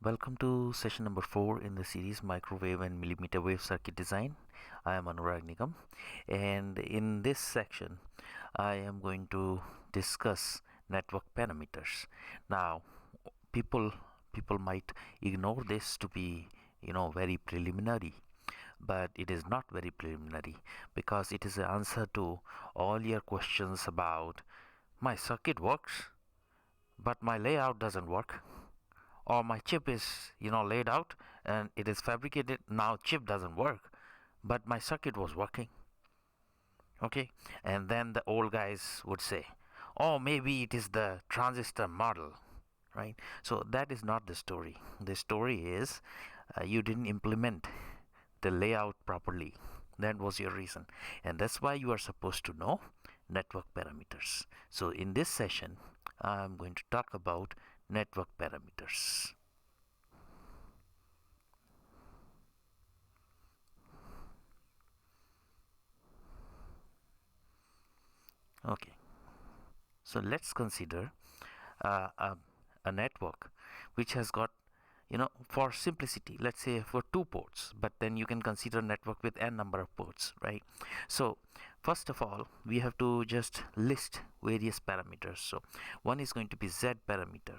Welcome to session number 4 in the series Microwave and Millimeter Wave Circuit Design. I am Anurag Nigam, and in this section I am going to discuss network parameters. Now people might ignore this to be very preliminary, but it is not very preliminary because it is the answer to all your questions about my circuit works but my layout doesn't work, or my chip is laid out and it is fabricated, now chip doesn't work but my circuit was working. Okay, and then the old guys would say, oh, maybe it is the transistor model, right? So that is not the story. The story is you didn't implement the layout properly. That was your reason, and that's why you are supposed to know network parameters. So in this session I'm going to talk about network parameters. Okay, so let's consider uh, a, a network which has got, for simplicity, let's say for 2 ports, but then you can consider network with n number of ports, right? So first of all, we have to just list various parameters. So one is going to be Z parameter,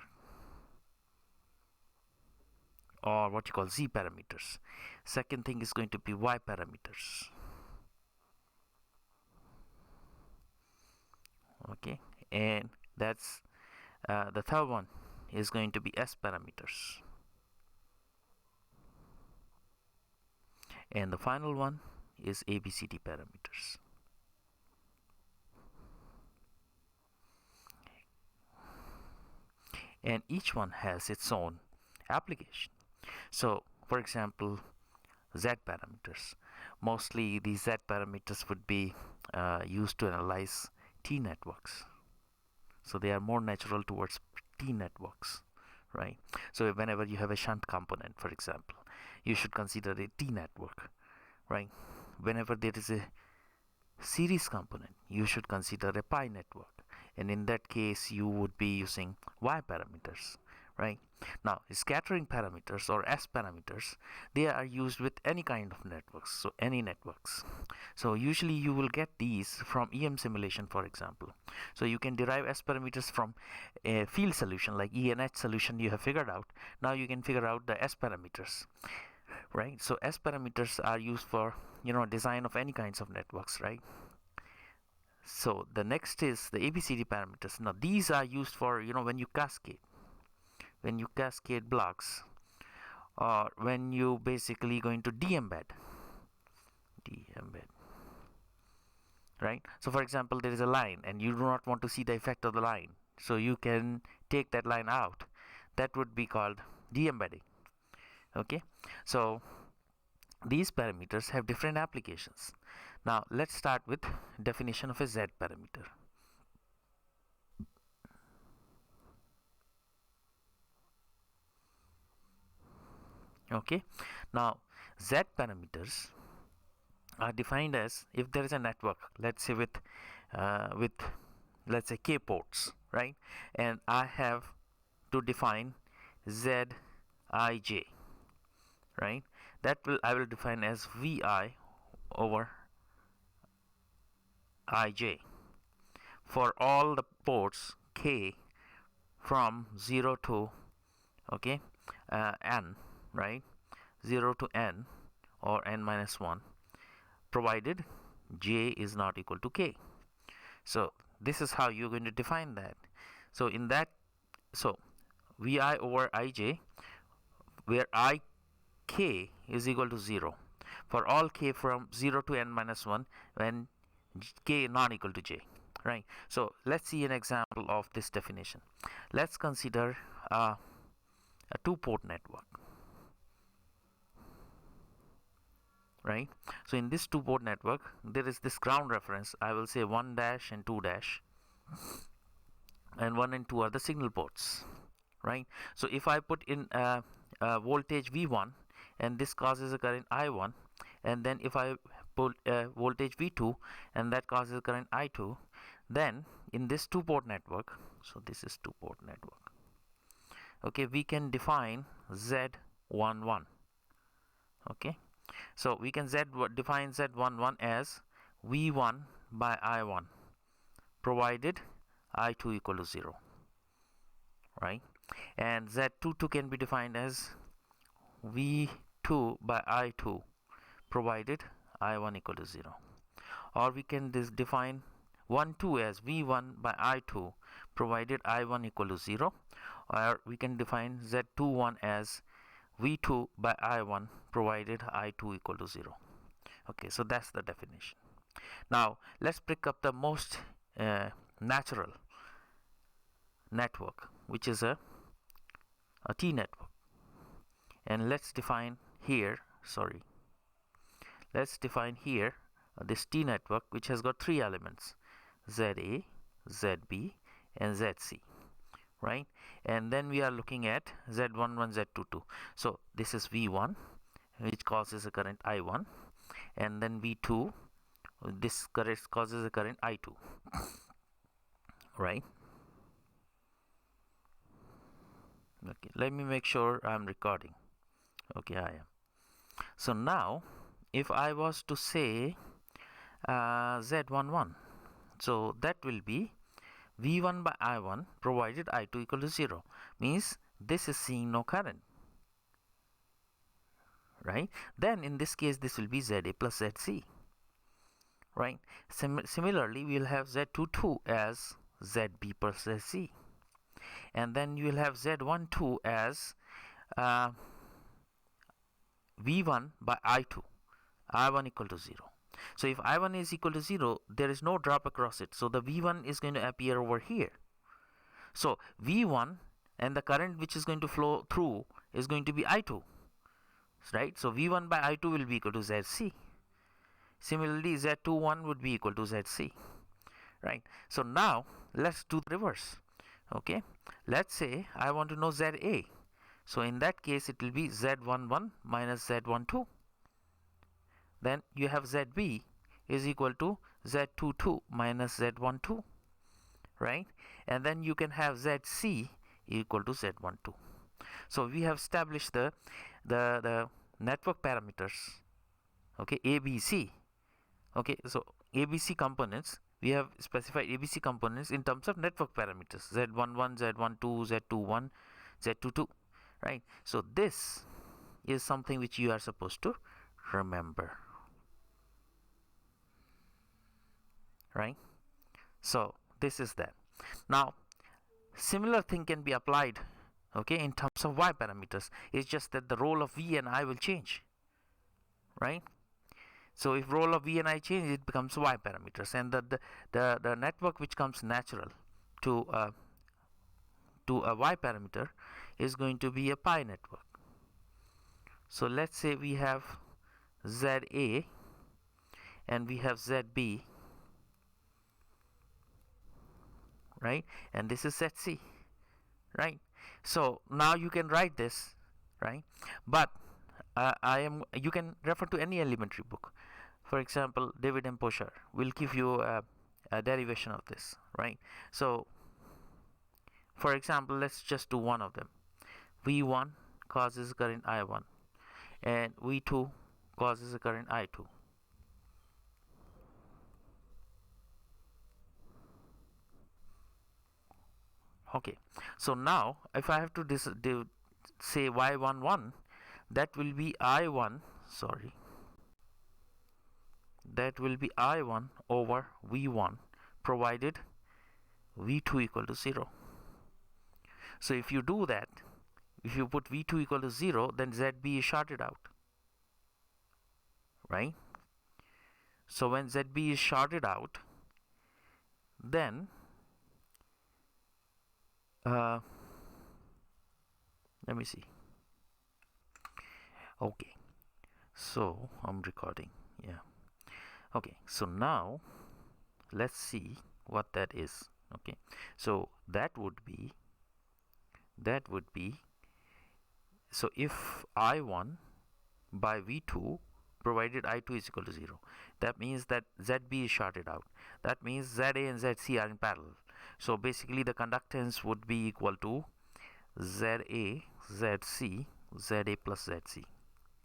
or what you call Z parameters. Second thing is going to be Y parameters. Okay, and that's the third one is going to be S parameters, and the final one is ABCD parameters. And each one has its own application. So for example, Z parameters, mostly these Z parameters would be used to analyze T networks, so they are more natural towards T networks, right? So whenever you have a shunt component, for example, you should consider a T network, right? Whenever there is a series component, you should consider a pi network, and in that case you would be using Y parameters, right? Now scattering parameters or S parameters, they are used with any kind of networks, so any networks. So usually you will get these from EM simulation, for example. So you can derive S parameters from a field solution like E and H solution you have figured out. Now you can figure out the S parameters, right? So S parameters are used for design of any kinds of networks, right? So the next is the ABCD parameters. Now these are used for when you cascade blocks, or when you basically going to de-embed, right? So for example, there is a line and you do not want to see the effect of the line, so you can take that line out. That would be called de-embedding. Okay, so these parameters have different applications. Now let's start with definition of a Z parameter. Okay, now Z parameters are defined as, if there is a network, let's say with let's say k ports, right? And I have to define Zij, right? That I will define as Vi over Ij for all the ports k from 0 to n, right? 0 to n or n minus 1, provided j is not equal to k. So this is how you're going to define that. So in that, so Vi over Ij, where Ik is equal to 0 for all k from 0 to n minus 1 when k not equal to j, right? So let's see an example of this definition. Let's consider a 2-port network, right? So in this 2-port network, there is this ground reference, I will say 1 dash and 2 dash, and 1 and 2 are the signal ports, right? So if I put in a voltage V1 and this causes a current I1, and then if I put a voltage V2 and that causes a current I2, then in this 2-port network, so this is 2-port network, okay, we can define Z11. Okay, so we can define Z11 as V1 by I1 provided I2 equal to 0, right? And Z22 can be defined as V2 by I2 provided I1 equal to 0. Or we can define 1 2 as V1 by I2 provided I1 equal to 0. Or we can define Z21 as V2 by I1 provided I2 equal to 0. Okay, so that's the definition. Now let's pick up the most natural network, which is a T network, and let's define here this T network, which has got three elements: ZA, ZB, and ZC, right? And then we are looking at Z11, Z22. So this is V1, which causes a current I1, and then V2, this causes a current I2, right? Okay, let me make sure I'm recording. Okay, I am. So now if I was to say Z11, so that will be V1 by I1 provided I2 equal to 0, means this is seeing no current, right? Then in this case this will be ZA plus ZC, right? Similarly we will have Z22 as ZB plus ZC, and then you will have Z12 as V1 by I2, I1 equal to 0. So if I1 is equal to 0, there is no drop across it, so the V1 is going to appear over here. So V1 and the current which is going to flow through is going to be I2, right? So V1 by I2 will be equal to ZC. Similarly, Z21 would be equal to ZC, right? So now let's do the reverse. Okay, let's say I want to know ZA. So in that case it will be Z11 minus Z12. Then you have ZB is equal to Z22 minus Z12, right? And then you can have ZC equal to Z12. So we have established the network parameters, okay, ABC. Okay, so ABC components, we have specified ABC components in terms of network parameters: Z11, Z12, Z21, Z22, right? So this is something which you are supposed to remember, right? So this is that. Now similar thing can be applied, okay, in terms of Y parameters. It's just that the role of V and I will change, right? So if role of V and I change, it becomes Y parameters, and the network which comes natural to a Y parameter is going to be a pi network. So let's say we have ZA and we have ZB, right? And this is ZC, right? So now you can write this, right? But you can refer to any elementary book. For example, David M. Poshar will give you a derivation of this, right? So for example, let's just do one of them. V1 causes current I1 and V2 causes a current I2. Okay, so now if I have to say Y11, that will be I1, that will be I1 over V1 provided V2 equal to 0. So if you do that, if you put V2 equal to 0, then ZB is shorted out, right? So when ZB is shorted out, then let me see. Okay, so I'm recording, yeah. Okay, so now let's see what that is. Okay, so that would be so if I1 by V2 provided I2 is equal to 0, that means that ZB is shorted out. That means ZA and ZC are in parallel. So basically the conductance would be equal to ZA, ZC, ZA plus ZC,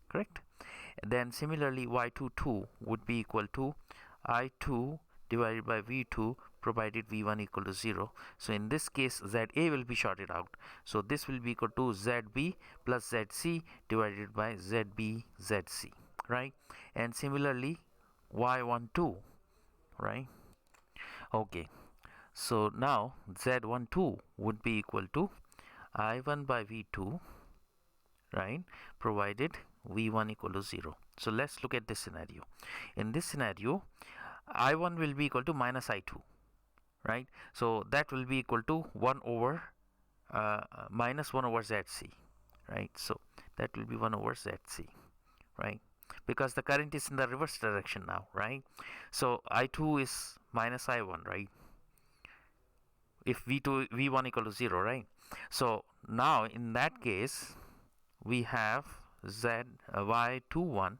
correct? Then similarly y22 would be equal to I2 divided by V2 provided V1 equal to 0. So in this case ZA will be shorted out, so this will be equal to ZB plus ZC divided by ZB ZC, right? And similarly y12, right? Okay, so now Z12 would be equal to I1 by V2, right, provided V1 equal to 0. So let's look at this scenario. In this scenario, I1 will be equal to minus I2, right? So that will be equal to 1 over minus 1 over ZC, right? So that will be 1 over ZC, right? Because the current is in the reverse direction now, right? So I2 is minus I1, right? If V1 equal to 0, right? So now in that case we have Y21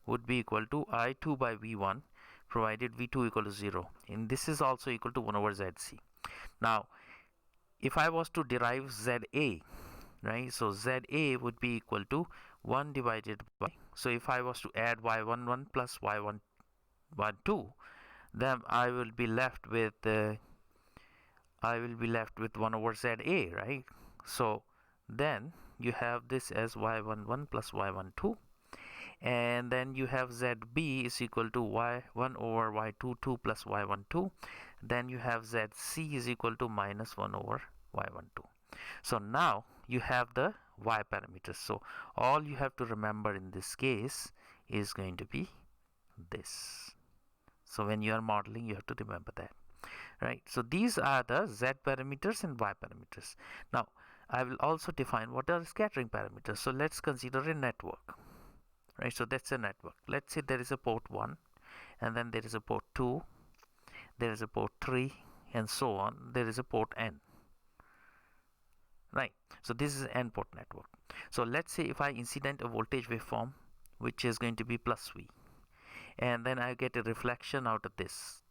would be equal to I2 by V1 provided V2 equal to 0, and this is also equal to 1 over ZC. Now if I was to derive ZA, right, so ZA would be equal to 1 divided by, so if I was to add Y11 plus Y12, then I will be left with 1 over ZA, right? So then you have this as Y11 plus Y12, and then you have ZB is equal to Y1 over Y22 plus Y12, then you have ZC is equal to minus 1 over Y12. So now you have the Y parameters. So all you have to remember in this case is going to be this. So when you are modeling, you have to remember that, right? So these are the Z parameters and Y parameters. Now I will also define what are scattering parameters. So let's consider a network, right? So that's a network. Let's say there is a port 1, and then there is a port 2, there is a port 3, and so on. There is a port n, right? So this is an n port network. So let's say if I incident a voltage waveform which is going to be plus V, and then I get a reflection out of this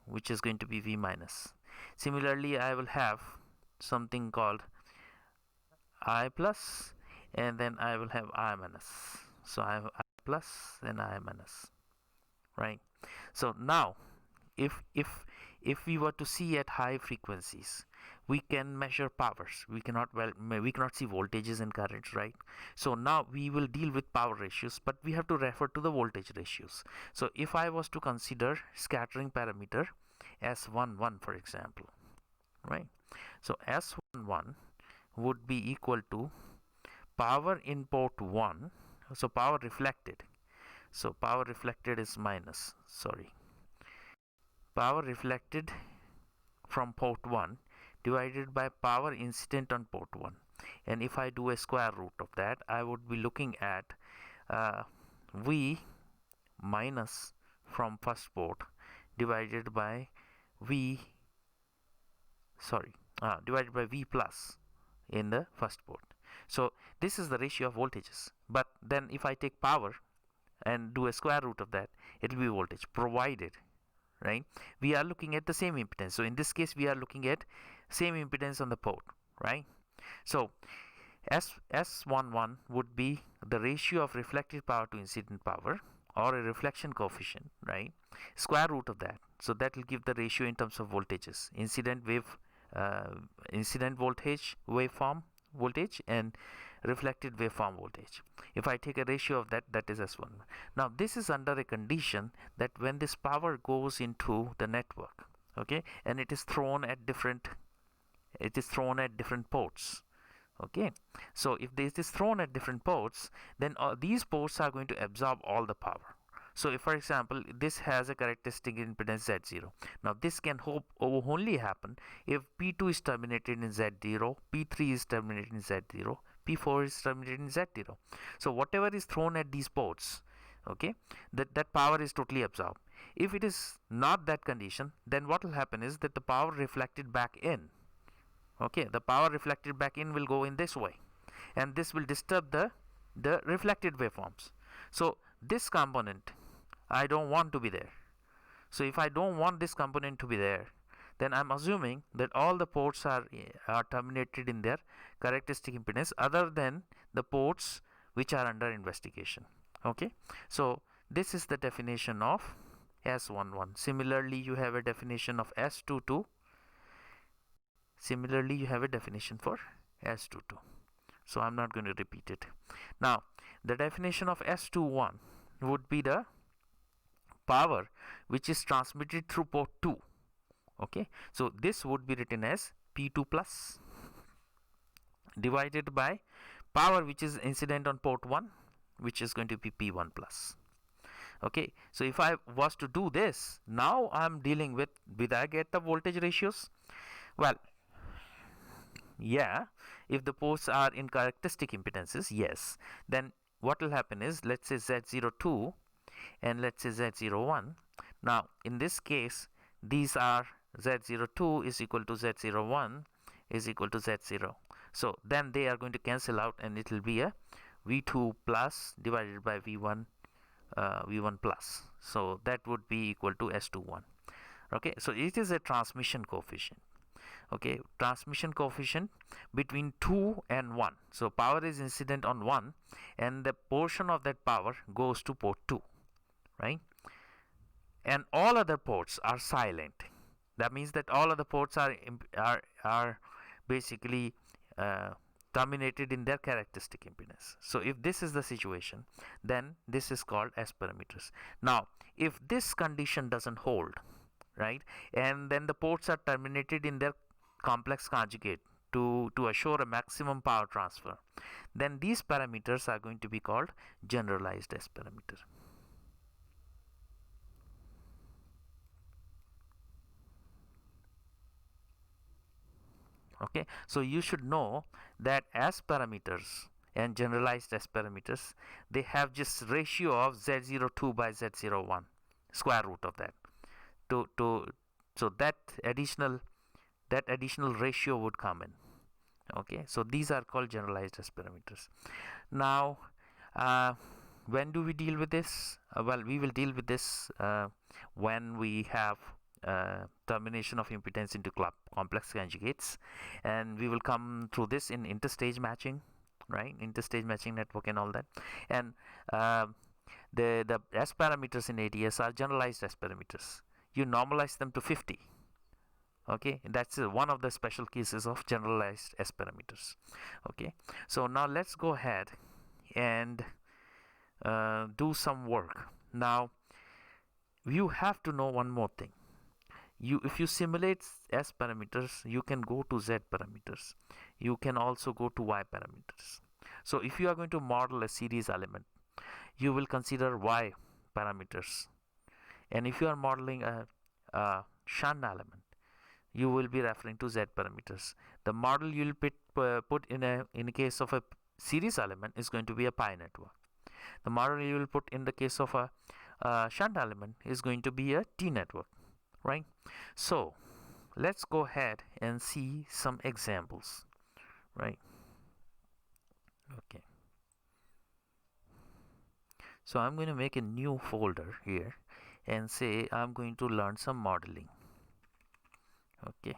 which is going to be V minus. Similarly I will have something called I plus, and then I will have I minus. So I have I plus and I minus, right? So now if we were to see at high frequencies, we can measure powers. We cannot see voltages and currents, right? So now we will deal with power ratios, but we have to refer to the voltage ratios. So if I was to consider scattering parameter S11, for example, right? So S11 would be equal to power in port 1, so power reflected. So power reflected is minus, power reflected from port 1 divided by power incident on port 1, and if I do a square root of that, I would be looking at V minus from first port divided by V plus in the first port. So this is the ratio of voltages, but then if I take power and do a square root of that, it will be voltage, provided, right, we are looking at the same impedance. So in this case we are looking at same impedance on the port, right? So S11 would be the ratio of reflected power to incident power, or a reflection coefficient, right, square root of that. So that will give the ratio in terms of voltages, incident voltage waveform voltage and reflected waveform voltage. If I take a ratio of that, that is S1. Now this is under a condition that when this power goes into the network, okay, and it is thrown at different ports, okay. So if this is thrown at different ports, then these ports are going to absorb all the power. So if, for example, this has a characteristic impedance Z0. Now this can only happen if P2 is terminated in Z0, P3 is terminated in Z0, P4 is terminated in Z0. So whatever is thrown at these ports, okay, that power is totally absorbed. If it is not that condition, then what will happen is that the power reflected back in, okay, the power reflected back in will go in this way, and this will disturb the reflected waveforms. So this component I don't want to be there. So if I don't want this component to be there, then I'm assuming that all the ports are terminated in their characteristic impedance other than the ports which are under investigation. Okay, so this is the definition of S11. Similarly, you have a definition of S22. Similarly, you have a definition for S22. So I'm not going to repeat it. Now, the definition of S21 would be the power which is transmitted through port 2. Okay, so this would be written as P2 plus divided by power which is incident on port 1, which is going to be P1 plus. Okay, so if I was to do this, now I'm dealing with, will I get the voltage ratios? Well, yeah, if the ports are in characteristic impedances, yes. Then what will happen is, let's say Z02 and let's say Z01. Now in this case, these are Z02 is equal to Z01 is equal to Z0. So then they are going to cancel out and it will be a V2 plus divided by V1 plus. So that would be equal to S21. Okay, so it is a transmission coefficient. Okay, transmission coefficient between 2 and 1. So power is incident on 1 and the portion of that power goes to port 2, right? And all other ports are silent. That means that all other ports are basically terminated in their characteristic impedance. So if this is the situation, then this is called S parameters. Now if this condition doesn't hold, right, and then the ports are terminated in their complex conjugate to assure a maximum power transfer, then these parameters are going to be called generalized S parameter. Okay, so you should know that S parameters and generalized S parameters, they have just ratio of Z02 by Z01, square root of that. So that additional ratio would come in. Okay, so these are called generalized S parameters. Now when do we deal with this? Well, we will deal with this when we have termination of impedance into complex conjugates, and we will come through this in interstage matching, right? Interstage matching network and all that. And the S parameters in ADS are generalized S parameters. You normalize them to 50. Okay, that's one of the special cases of generalized S parameters. Okay, so now let's go ahead and do some work. Now you have to know one more thing. If you simulate S parameters, you can go to Z parameters. You can also go to Y parameters. So if you are going to model a series element, you will consider Y parameters, and if you are modeling a shunt element, you will be referring to Z parameters. The model you will put in a case of a series element is going to be a pi network. The model you will put in the case of a shunt element is going to be a T network, right? So let's go ahead and see some examples, right? Okay, so I'm going to make a new folder here and say I'm going to learn some modeling. Okay,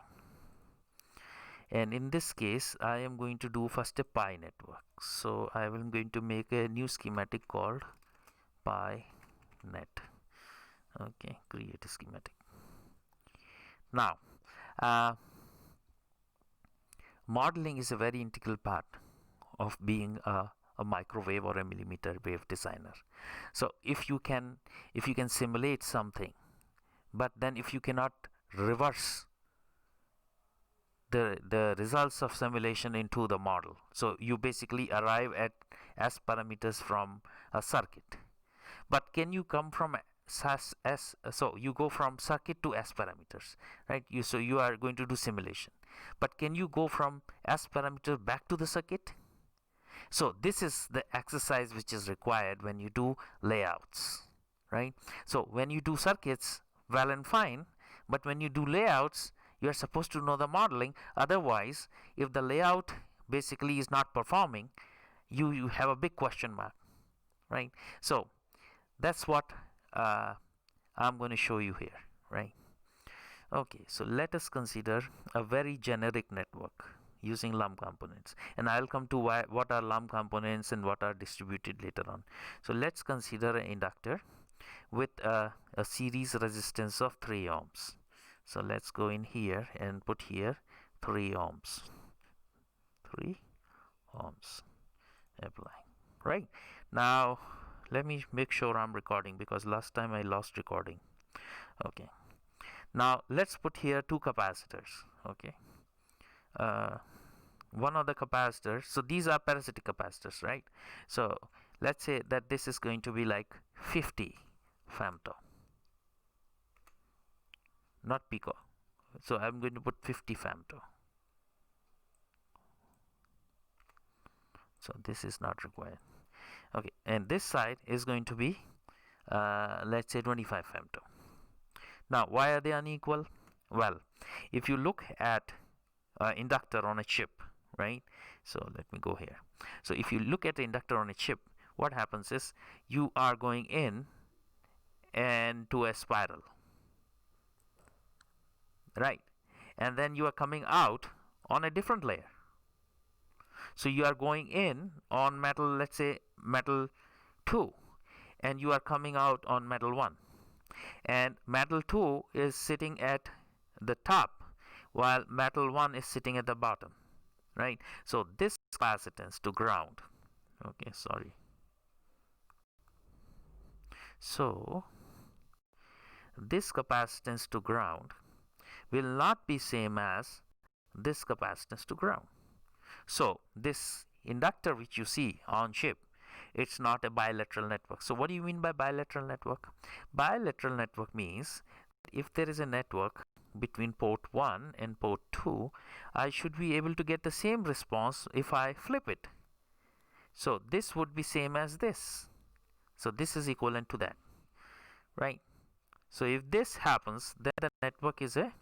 and in this case I am going to do first a pi network. So I am going to make a new schematic called pi net. Okay, create a schematic. Now modeling is a very integral part of being a microwave or a millimeter wave designer. So if you can simulate something, but then if you cannot reverse the results of simulation into the model, so you basically arrive at S parameters from a circuit. But can you come from so you go from circuit to S parameters, right? So you are going to do simulation, but can you go from S parameter back to the circuit? So this is the exercise which is required when you do layouts, right? So when you do circuits, well and fine, but when you do layouts, you are supposed to know the modeling. Otherwise, if the layout basically is not performing, you have a big question mark, right? So that's what I'm going to show you here, right? Okay, so let us consider a very generic network using lump components, and I'll come to what are lump components and what are distributed later on. So let's consider an inductor with a series resistance of 3 ohms. So let's go in here and put here 3 ohms. 3 ohms. Apply. Right. Now let me make sure I'm recording, because last time I lost recording. Okay. Now let's put here two capacitors. Okay. One of the capacitors, so these are parasitic capacitors, right? So let's say that this is going to be like 50 femto, not pico. So I'm going to put 50 femto. So this is not required. Okay, and this side is going to be let's say 25 femto. Now why are they unequal? Well, if you look at inductor on a chip, right? So let me go here. So if you look at the inductor on a chip, what happens is you are going in and to a spiral, right? And then you are coming out on a different layer. So you are going in on metal, let's say metal 2, and you are coming out on metal 1. And metal 2 is sitting at the top while metal 1 is sitting at the bottom, right? So this capacitance to ground, okay, sorry. So this capacitance to ground will not be same as this capacitance to ground. So this inductor which you see on chip, it's not a bilateral network. So what do you mean by bilateral network? Bilateral network means if there is a network between port 1 and port 2, I should be able to get the same response if I flip it. So this would be same as this. So this is equivalent to that, right? So if this happens, then the network is a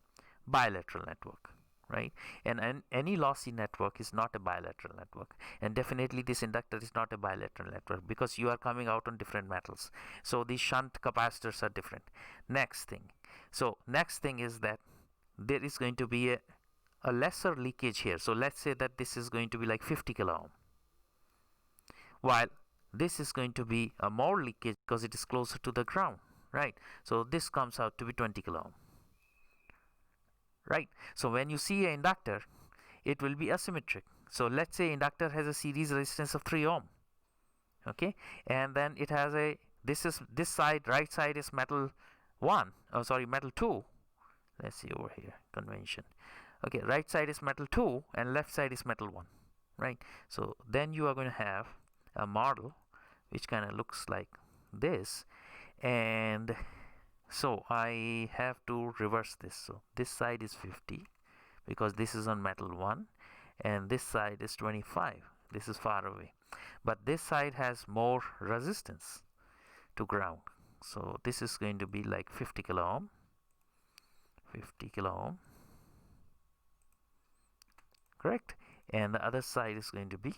bilateral network, right? And any lossy network is not a bilateral network, and definitely this inductor is not a bilateral network because you are coming out on different metals. So these shunt capacitors are different. Next thing is that there is going to be a lesser leakage here. So let's say that this is going to be like 50 kilo ohm, while this is going to be a more leakage because it is closer to the ground, right? So this comes out to be 20 kilo ohm, right? So when you see an inductor, it will be asymmetric. So let's say inductor has a series resistance of 3 ohm, okay, and then it has a this side, right side is metal 1, oh sorry, metal 2. Let's see over here, convention. Okay, right side is metal 2 and left side is metal 1, right? So then you are going to have a model which kind of looks like this, and so I have to reverse this. So this side is 50 because this is on metal 1, and this side is 25. This is far away, but this side has more resistance to ground. So this is going to be like 50 kilo ohm, 50 kilo ohm, correct? And the other side is going to be,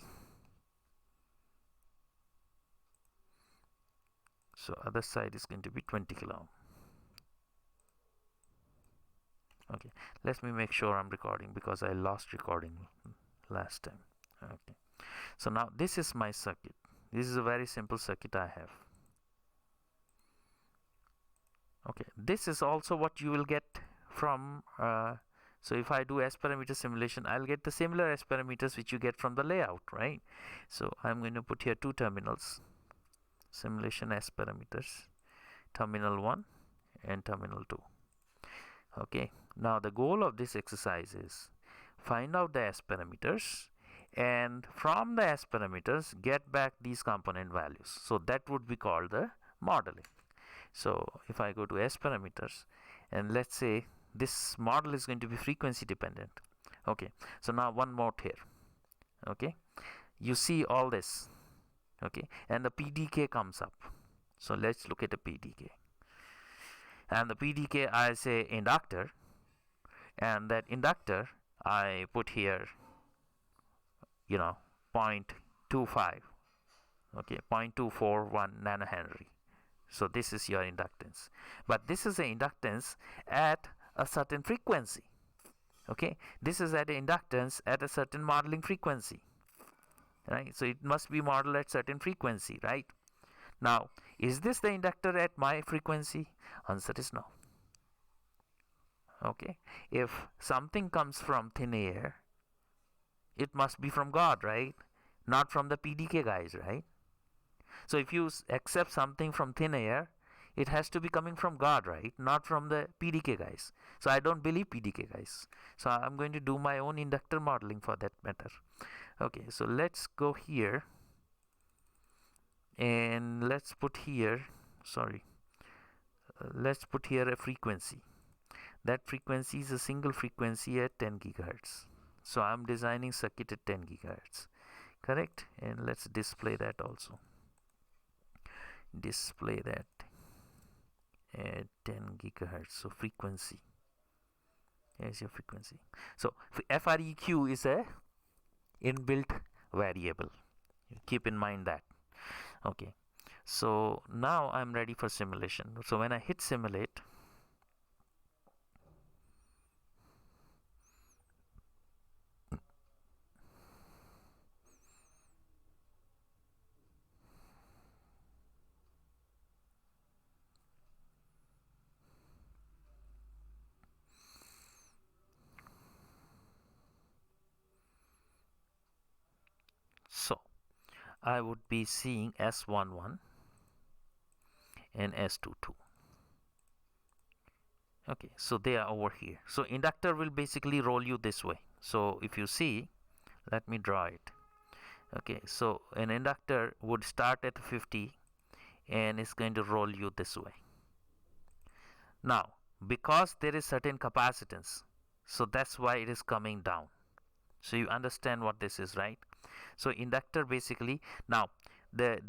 so other side is going to be 20 kilo ohm. Okay, let me make sure I'm recording because I lost recording last time. Okay, so now this is my circuit. This is a very simple circuit I have. Okay, this is also what you will get from so if I do S parameter simulation, I'll get the similar S parameters which you get from the layout, right? So I'm going to put here two terminals, simulation S parameters, terminal 1 and terminal 2. Okay, now the goal of this exercise is find out the S parameters, and from the S parameters get back these component values. So that would be called the modeling. So if I go to S parameters, and let's say this model is going to be frequency dependent. Okay, so now one more here. Okay, you see all this. Okay, and the PDK comes up. So let's look at the PDK. And the PDK, I say inductor, and that inductor I put here, you know, 0.25, okay, 0.241 nanohenry. So this is your inductance, but this is an inductance at a certain frequency. Okay, this is at an inductance at a certain modeling frequency, right? So it must be modeled at certain frequency, right? Now, is this the inductor at my frequency? Answer is no. Okay, if something comes from thin air, it must be from God, right? Not from the PDK guys, right? So if you accept something from thin air, it has to be coming from God, right? Not from the PDK guys. So I don't believe PDK guys. So I'm going to do my own inductor modeling for that matter. Okay, so let's go here and let's put here, let's put here a frequency. That frequency is a single frequency at 10 gigahertz. So I'm designing circuit at 10 gigahertz, correct? And let's display that also. Display that at 10 gigahertz. So frequency, here's your frequency. So FREQ is a inbuilt variable, keep in mind that. Okay, so now I'm ready for simulation. So when I hit simulate, so I would be seeing S11 and S22. Okay, so they are over here. So inductor will basically roll you this way. So if you see, let me draw it. Okay, so an inductor would start at 50 and it's going to roll you this way. Now, because there is certain capacitance, so that's why it is coming down. So you understand what this is, right? So inductor basically, now the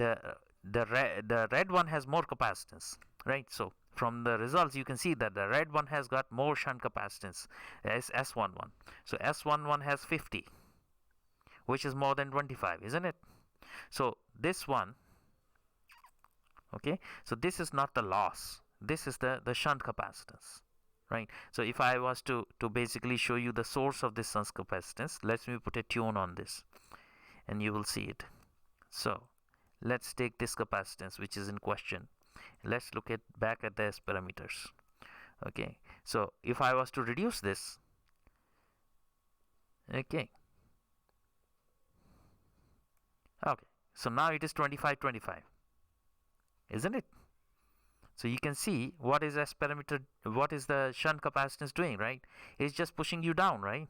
red one has more capacitance, right? So from the results you can see that the red one has got more shunt capacitance as S11. So S11 has 50, which is more than 25, isn't it? So this one, okay, so this is not the loss, this is the shunt capacitance, right? So if I was to basically show you the source of this shunt capacitance, let me put a tune on this and you will see it. So let's take this capacitance which is in question. Let's look at back at the S parameters. Okay, so if I was to reduce this, okay, so now it is 25, isn't it? So you can see what is S parameter, what is the shunt capacitance doing, right? It's just pushing you down, right?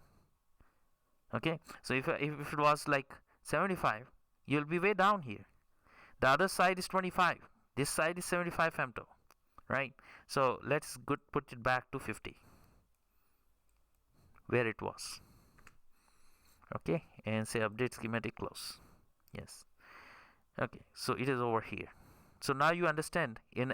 Okay, so if it was like 75, you'll be way down here. The other side is 25, this side is 75 femto, right? So let's put it back to 50 where it was. Okay, and say update schematic close. Yes. Okay, so it is over here. So now you understand, in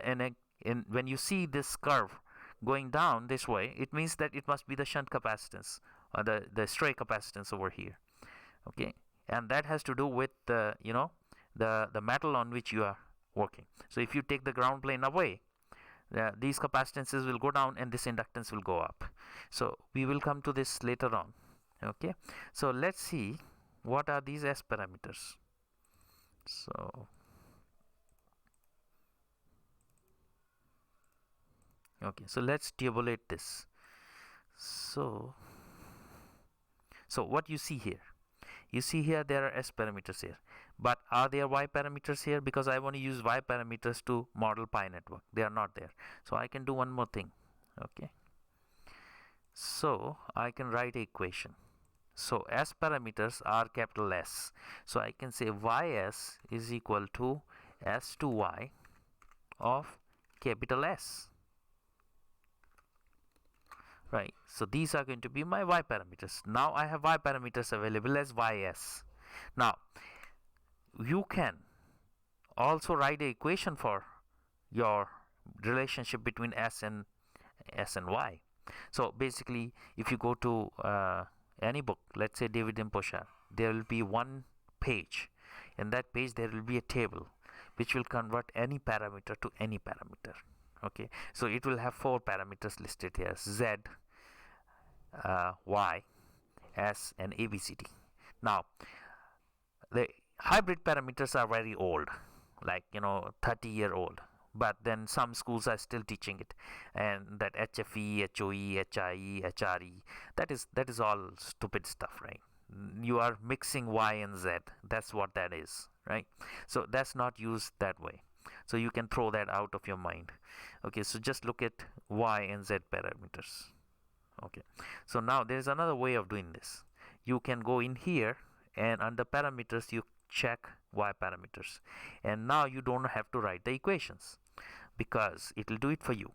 when you see this curve going down this way, it means that it must be the shunt capacitance or the stray capacitance over here. Okay, and that has to do with the the metal on which you are working. So if you take the ground plane away, these capacitances will go down and this inductance will go up. So we will come to this later on. Okay, so let's see what are these S parameters. So okay, so let's tabulate this. So what you see here, you see here there are S parameters here, but are there Y parameters here? Because I want to use Y parameters to model pi network. They are not there. So I can do one more thing. Okay, so I can write an equation. So S parameters are capital S. So I can say Ys is equal to S2Y of capital S. Right, so these are going to be my Y parameters. Now I have Y parameters available as Ys. Now you can also write an equation for your relationship between S and Y. So basically, if you go to any book, let's say David and Poshar, there will be one page. In that page there will be a table which will convert any parameter to any parameter. Okay, so it will have 4 parameters listed here: Z, Y, S, and ABCD. Now, the hybrid parameters are very old, like 30-year-old, but then some schools are still teaching it, and that HFE, HOE, HIE, HRE, that is all stupid stuff, right? You are mixing Y and Z. That's what that is, right? So that's not used that way. So you can throw that out of your mind. Okay, so just look at Y and Z parameters. Okay, so now there's another way of doing this. You can go in here and under parameters you check Y parameters, and now you don't have to write the equations because it will do it for you.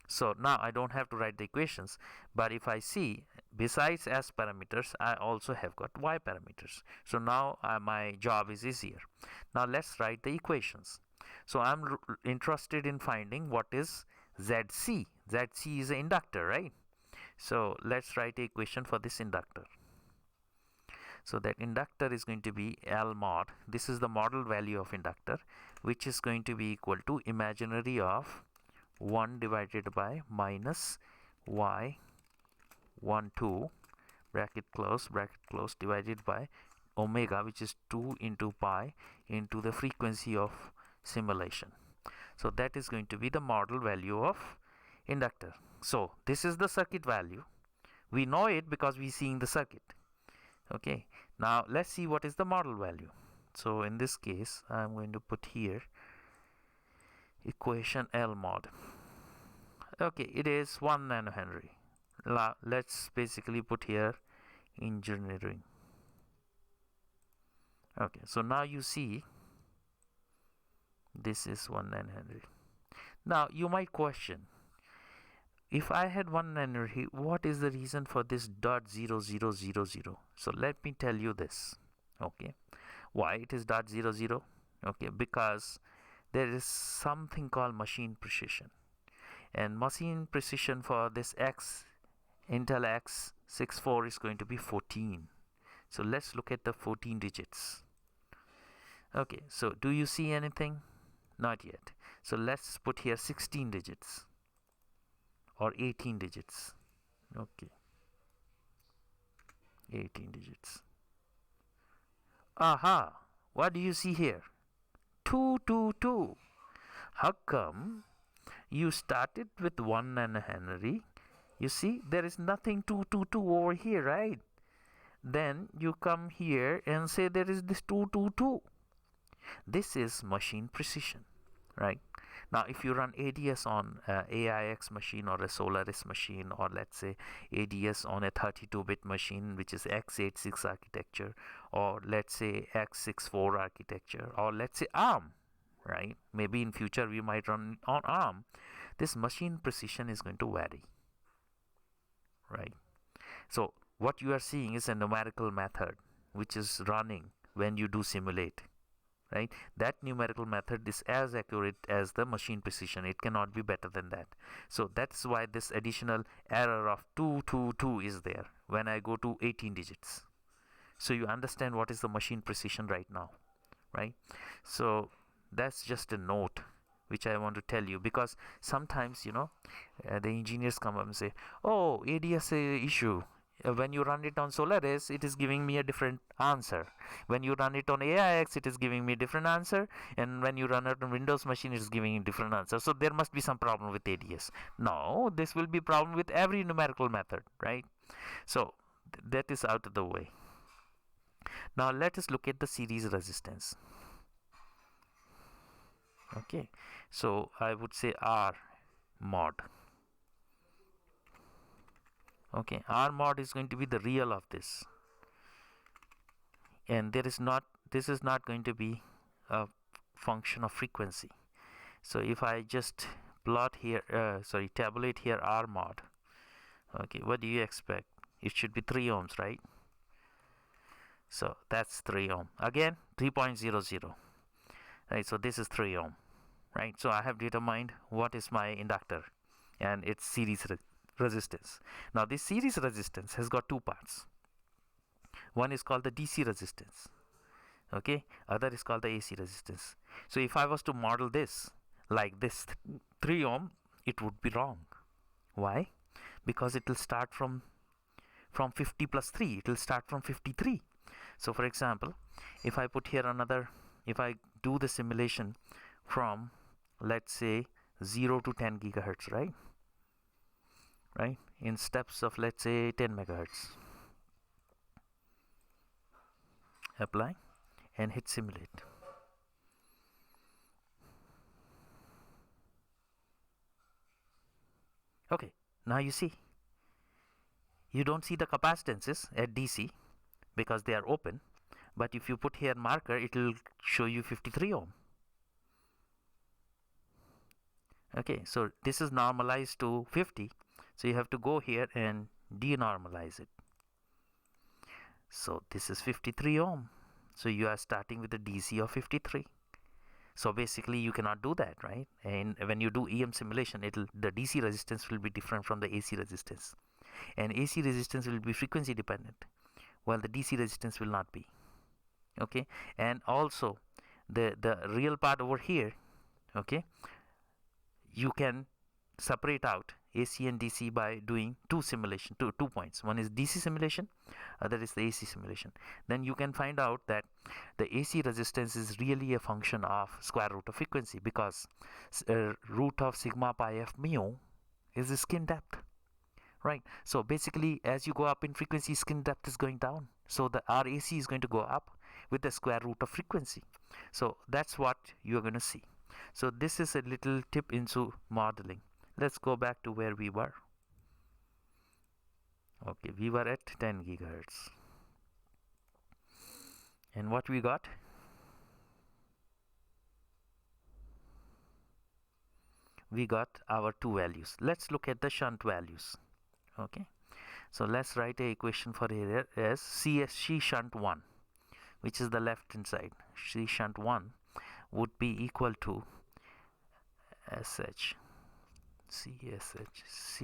So now I don't have to write the equations, but if I see besides S parameters I also have got Y parameters. So now my job is easier. Now let's write the equations. So I'm interested in finding what is ZC. ZC is an inductor, right? So let's write the equation for this inductor. So that inductor is going to be L mod. This is the model value of inductor, which is going to be equal to imaginary of 1 divided by minus y 1 2 bracket close divided by omega, which is 2 into pi into the frequency of simulation. So that is going to be the model value of inductor. So this is the circuit value. We know it because we see in the circuit. Okay, now let's see what is the model value. So in this case I'm going to put here equation L mod. Okay, it is 1 nanohenry. Let's basically put here engineering. Okay, so now you see this is 1 nanohenry. Now you might question, if I had 1 nanohenry, what is the reason for this .0000? So let me tell you this. Okay, why it is .00? Okay, because there is something called machine precision, and machine precision for this Intel X64 is going to be 14. So let's look at the 14 digits. Okay, so do you see anything? Not yet. So let's put here 16 digits or 18 digits. Okay, 18 digits. Aha, what do you see here? 222. How come you started with 1 nanohenry? You see there is nothing 222 over here, right? Then you come here and say there is this 222. This is machine precision, right? Now if you run ADS on AIX machine or a Solaris machine, or let's say ADS on a 32-bit machine which is x86 architecture, or let's say x64 architecture, or let's say ARM, right? Maybe in future we might run on ARM. This machine precision is going to vary, right? So what you are seeing is a numerical method which is running when you do simulate, right? That numerical method is as accurate as the machine precision. It cannot be better than that. So that's why this additional error of 222 is there when I go to 18 digits. So you understand what is the machine precision right now, right? So that's just a note which I want to tell you, because sometimes the engineers come up and say, oh, ADS issue, when you run it on Solaris it is giving me a different answer, when you run it on AIX it is giving me a different answer, and when you run it on Windows machine it is giving a different answer. So there must be some problem with ADS. No, this will be problem with every numerical method, right? So that is out of the way. Now let us look at the series resistance. Okay, so I would say R mod. Okay, R mod is going to be the real of this, and this is not going to be a function of frequency. So if I just plot here, tabulate here R mod, okay, what do you expect? It should be 3 ohms, right? So that's 3 ohm. Again, 3.00, right? So this is 3 ohm, right? So I have determined what is my inductor and its series resistance. Now this series resistance has got two parts. One is called the DC resistance. Okay, other is called the AC resistance. So if I was to model this like this 3 ohm, it would be wrong. Why? Because it will start from 50 plus 3, it will start from 53. So for example, if I put here another, if I do the simulation from, let's say, 0 to 10 gigahertz, right, in steps of, let's say, 10 megahertz, apply and hit simulate. Okay, now you see, you don't see the capacitances at DC because they are open, but if you put here marker, it will show you 53 ohm. Okay, so this is normalized to 50, so you have to go here and denormalize it. So this is 53 ohm, so you are starting with a DC of 53. So basically you cannot do that, right? And when you do EM simulation, the DC resistance will be different from the AC resistance, and AC resistance will be frequency dependent, while the DC resistance will not be. Okay, and also the real part over here, okay, you can separate out AC and DC by doing two points. One is DC simulation, other is the AC simulation. Then you can find out that the AC resistance is really a function of square root of frequency, because root of sigma pi f mu is the skin depth, right? So basically, as you go up in frequency, skin depth is going down, so the RAC is going to go up with the square root of frequency. So that's what you're going to see. So this is a little tip into modeling. Let's go back to where we were. Okay, we were at 10 gigahertz, and what we got? We got our two values. Let's look at the shunt values. Okay, so let's write a equation for here as C shunt 1, which is the left hand side. C shunt 1 would be equal to SH. C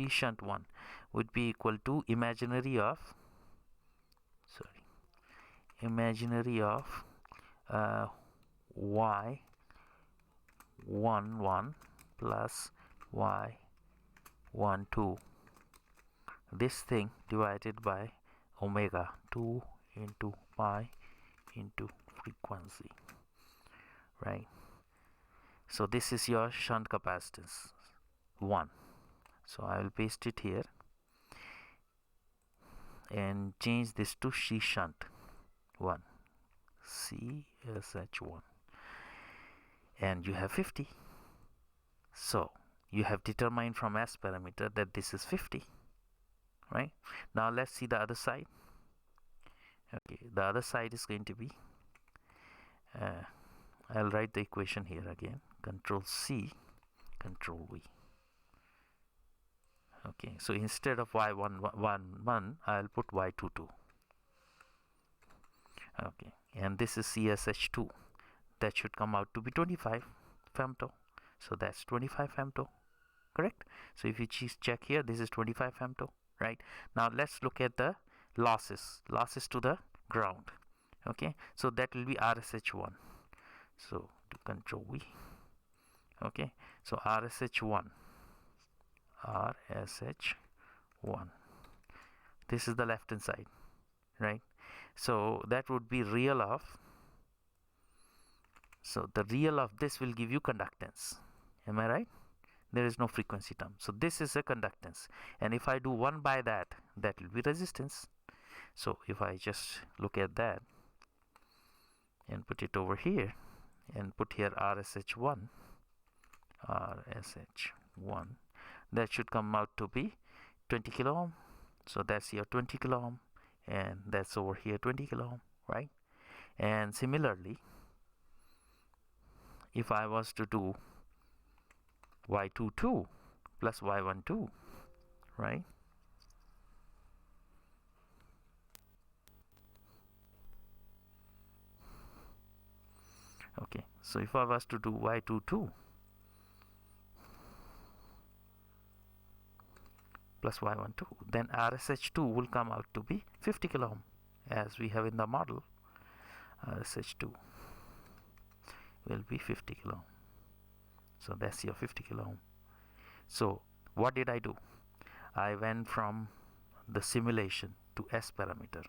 shunt 1 would be equal to imaginary of y11 plus y12, this thing divided by omega 2 into pi into frequency, right? So this is your shunt capacitance 1. So I will paste it here and change this to C shunt 1, CSH1, and you have 50. So you have determined from S parameter that this is 50, right? Now let's see the other side. Okay, the other side is going to be I'll write the equation here again. Control C, Control V. Okay, so instead of y11, I'll put y22. Okay, and this is CSH2. That should come out to be 25 femto. So that's 25 femto, correct? So if you check here, this is 25 femto, right? Now let's look at the losses to the ground. Okay, so that will be RSH1. So to Control V. Okay, so RSH1. This is the left hand side, right? So that would be real of, so the real of this will give you conductance. Am I right? There is no frequency term. So this is a conductance, and if I do 1 by that, that will be resistance. So if I just look at that and put it over here and put here RSH1, that should come out to be 20 kilo ohm. So that's your 20 kilo ohm, and that's over here 20 kilo ohm, right? And similarly, if I was to do y22 plus y12, right? Okay, so if I was to do y22 plus y12, then RSH2 will come out to be 50 kilo ohm, as we have in the model. SH2 will be 50 kilo ohm. So that's your 50 kilo ohm. So what did I do? I went from the simulation to S parameter,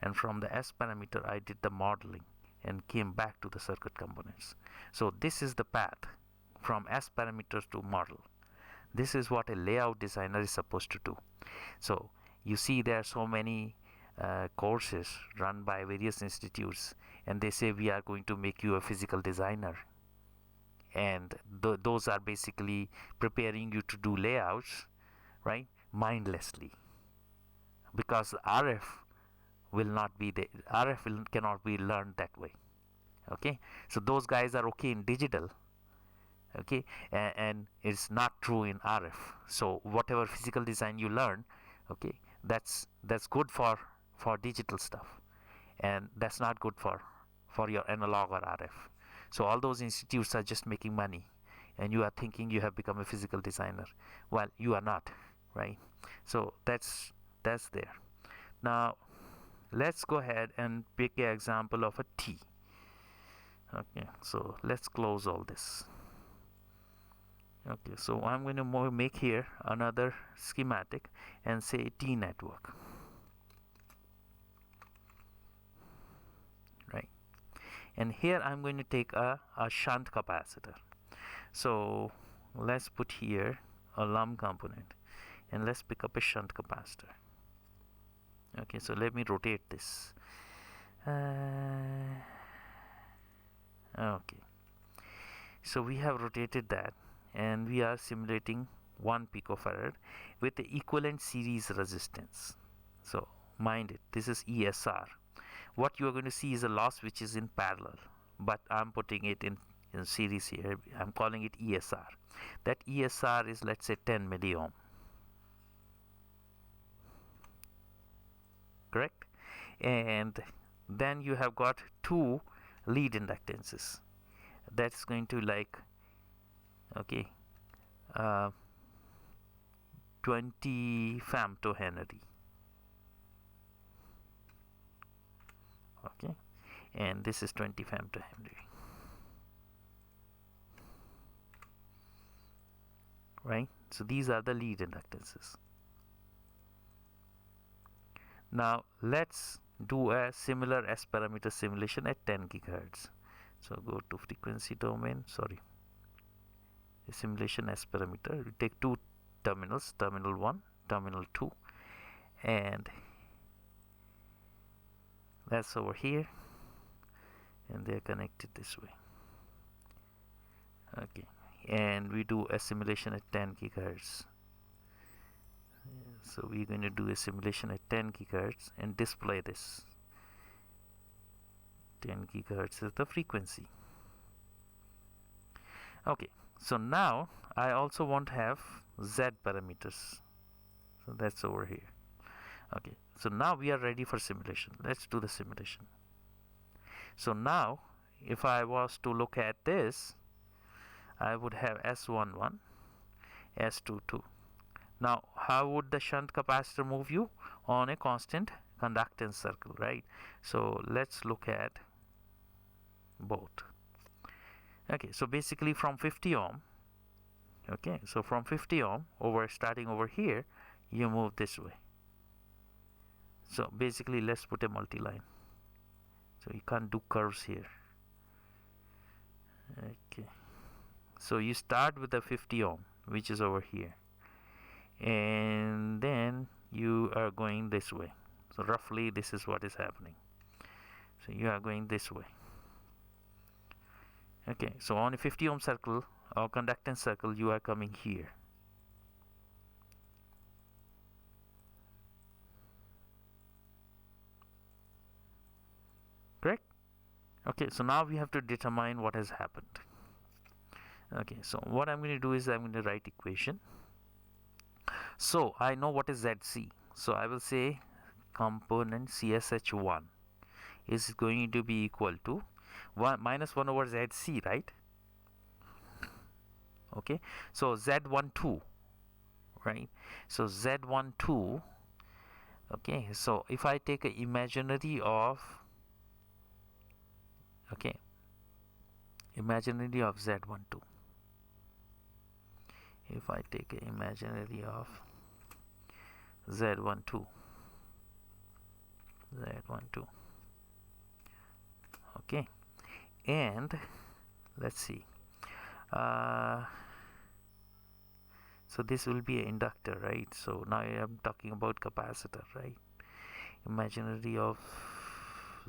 and from the S parameter I did the modeling and came back to the circuit components. So this is the path from S parameters to model. This is what a layout designer is supposed to do. So you see there are so many courses run by various institutes, and they say we are going to make you a physical designer, and those are basically preparing you to do layouts, right, mindlessly, because RF will not be the cannot be learned that way. Okay, so those guys are okay in digital, okay, and it's not true in RF. So whatever physical design you learn, okay, that's good for digital stuff, and that's not good for your analog or RF. So all those institutes are just making money, and you are thinking you have become a physical designer. Well, you are not, right? So that's there. Now let's go ahead and pick an example of a T. Okay, so let's close all this. Okay, so I'm going to make here another schematic and say T network, right? And here I'm going to take a shunt capacitor. So let's put here a lump component, and let's pick up a shunt capacitor. Okay, so let me rotate this. Okay, so we have rotated that, and we are simulating 1 picofarad with the equivalent series resistance. So mind it, this is ESR. What you are going to see is a loss which is in parallel, but I'm putting it in series here. I'm calling it ESR. That ESR is, let's say, 10 milliohm, correct? And then you have got 2 lead inductances. That's going to, like, okay, 20 femtohenry. Okay, and this is 20 femtohenry, right? So these are the lead inductances. Now let's do a similar S parameter simulation at 10 gigahertz. So go to frequency domain, sorry, the simulation S parameter. We take 2 terminals, terminal 1, terminal 2, and that's over here, and they're connected this way. Okay, and we do a simulation at 10 gigahertz. So we're going to do a simulation at 10 gigahertz and display this. 10 gigahertz is the frequency. Okay, so now I also want to have Z parameters. So that's over here. Okay, so now we are ready for simulation. Let's do the simulation. So now if I was to look at this, I would have S11, S22. Now how would the shunt capacitor move you? On a constant conductance circle, right? So let's look at both. Okay, so basically from 50 ohm, okay, so from 50 ohm starting over here, you move this way. So basically let's put a multi-line, so you can't do curves here. Okay, so you start with the 50 ohm, which is over here, and then you are going this way. So roughly this is what is happening. So you are going this way. Okay, so on a 50 ohm circle or conductance circle, you are coming here. Correct? Okay, so now we have to determine what has happened. Okay, so what I'm going to do is I'm going to write equation. So I know what is ZC. So I will say component CSH1 is going to be equal to 1 minus 1 over ZC, right? Okay, so Z12, right? So Z12, okay, so if I take an imaginary of Okay, imaginary of Z12. If I take an imaginary of Z12, Z12, okay, and let's see, uh, so this will be an inductor, right? So now I am talking about capacitor, right? Imaginary of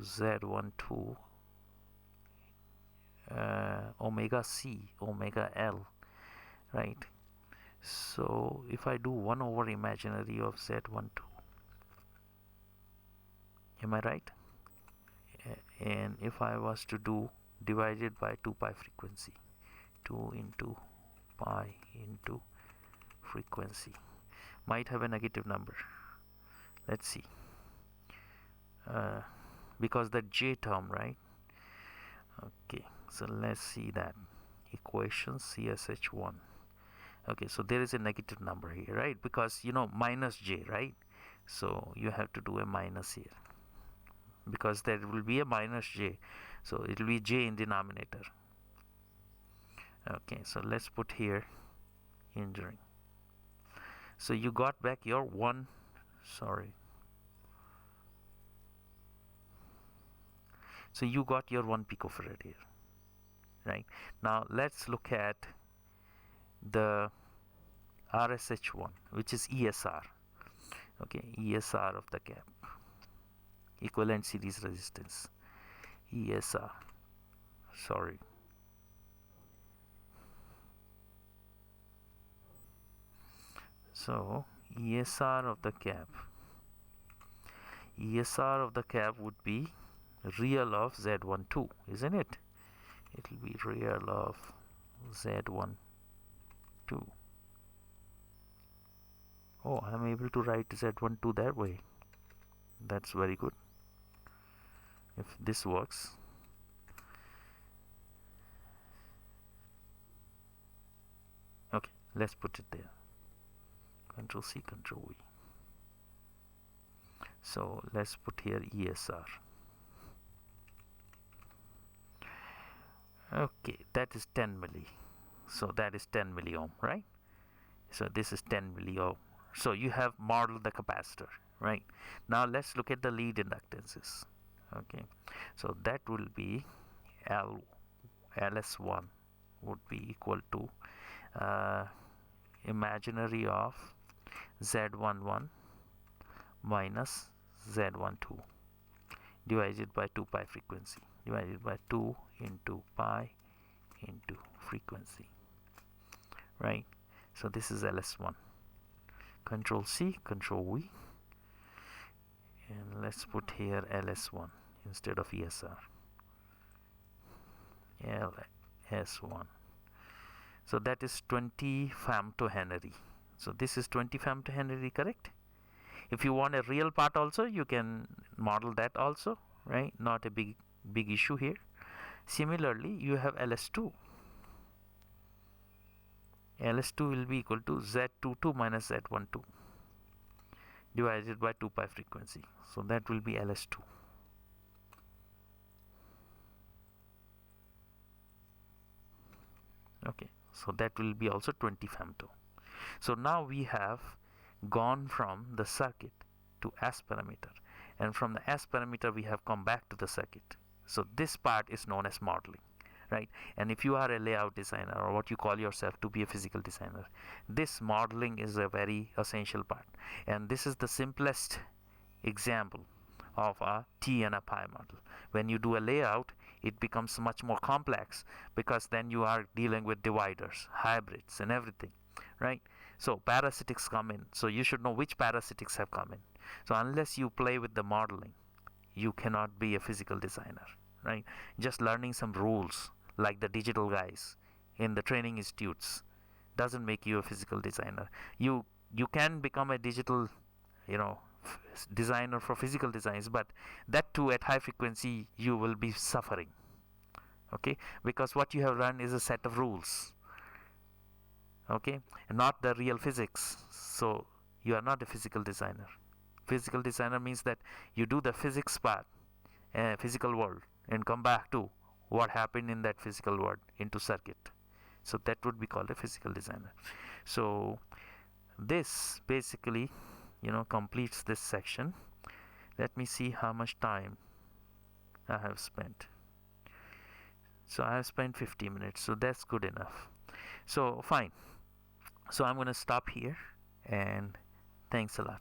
Z12, omega C, omega L, right? So if I do 1 over imaginary of Z12, am I right? And if I was to do divided by 2 pi frequency, 2 into pi into frequency, might have a negative number. Let's see, because the J term, right? Okay, so let's see that equation CSH1. Okay, so there is a negative number here, right? Because you know minus J, right? So you have to do a minus here, because there will be a minus J, so it will be J in denominator. Okay, so let's put here enduring. So you got back your 1, sorry, so you got your 1 picofarad here, right? Now let's look at the RSH1, which is ESR. Okay, ESR of the cap, equivalent series resistance, ESR, sorry. So ESR of the cap, ESR of the cap would be real of Z12, isn't it? It will be real of Z12. Oh, I'm able to write Z12 that way. That's very good. If this works, okay, let's put it there. Control C, Control V. So let's put here ESR. Okay, that is 10 milli. So that is 10 milliohm, right? So this is 10 milliohm. So you have modeled the capacitor, right? Now let's look at the lead inductances. Okay, so that will be LS1 would be equal to imaginary of Z11 minus Z12 divided by 2 pi frequency, divided by 2 into pi into frequency, right? So this is LS1. Control C, Control V, and let's put here LS1 instead of ESR. LS1. So that is 20 femtohenry. So this is 20 femtohenry, correct? If you want a real part also, you can model that also, right? Not a big issue here. Similarly, you have LS2. LS2 will be equal to Z22 minus Z12 divided by 2 pi frequency. So that will be LS2. Okay, so that will be also 20 femto. So now we have gone from the circuit to S parameter, and from the S parameter we have come back to the circuit. So this part is known as modeling, right? And if you are a layout designer, or what you call yourself to be a physical designer, this modeling is a very essential part, and this is the simplest example of a T and a pi model. When you do a layout, it becomes much more complex, because then you are dealing with dividers, hybrids, and everything, right? So parasitics come in, so you should know which parasitics have come in. So unless you play with the modeling, you cannot be a physical designer, right? Just learning some rules like the digital guys in the training institutes doesn't make you a physical designer. You can become a digital, you know, designer for physical designs, but that too at high frequency you will be suffering, okay? Because what you have run is a set of rules, okay, and not the real physics. So you are not a physical designer. Physical designer means that you do the physics part, physical world, and come back to what happened in that physical world into circuit. So that would be called a physical designer. So this basically, completes this section. Let me see how much time I have spent. So I have spent 50 minutes, so that's good enough. So fine. So I'm going to stop here, and thanks a lot.